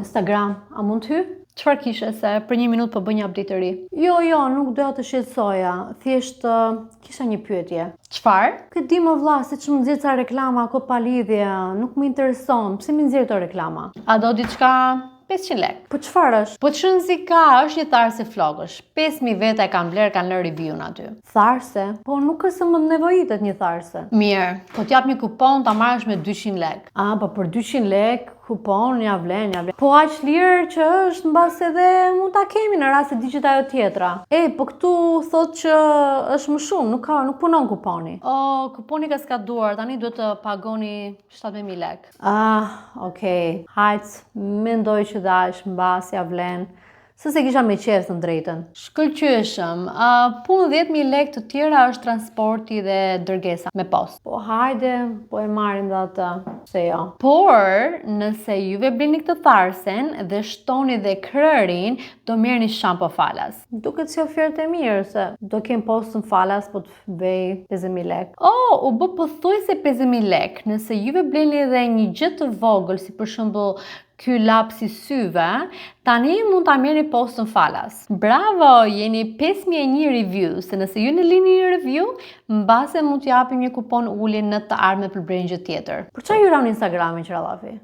Instagram, a mund të hy? Çfarë kishe se për 1 minutë po bëj një update të ri? Jo, nuk doja të shqetësoja, thjesht kisha një pyetje. Çfarë? Këtë di më vlla, se që më nxjerr ca reklama kot pa lidhje, nuk më intereson, pse më nxjerr këto reklama? A do diçka 500 lek. Po çfarë është? Po ç'rëndsi ka, është një tharse flokësh. 5000 veta e kanë bler, kanë lënë review-n aty. Tharse? Po nuk është se më nevojitet një tharse. Mirë, po t'jap një kupon ta marrësh me 200 lek. Po për 200 lek kupon ja vlen. Po aq lirë që është, mbas edhe mund ta kemi në rast se di që ajo tjetra. Po këtu thotë që është më shumë, nuk punon kuponi. Kuponi ka skaduar, tani duhet të pagoni 17000 lek. Okej. Hajt, mendoj që dash mbas ja vlen. Se kisha me qef të drejtën. Shkëlqyeshëm. Punë 10.000 lek të tjera është transporti dhe dërgesa me post. Po hajde, po e marrim dhe atë, se jo. Por, nëse juve blini këtë tharsen dhe shtoni dhe krërin, do merrni shampo falas. Duket si ofertë e mirë, se do kem postën falas, po të vej 50.000 lek. U bë pothuajse 50.000 lek. Nëse juve blini dhe një gjë të vogël, si për shembull ky laps i syve, tani mund ta merrni postën falas. Bravo, jeni 5001 review, se nëse ju në lini një review, mbase mund t'japim një kupon ulje në të ardhmen për brengje tjetër. Për çfarë ju ran Instagramin qërallafi?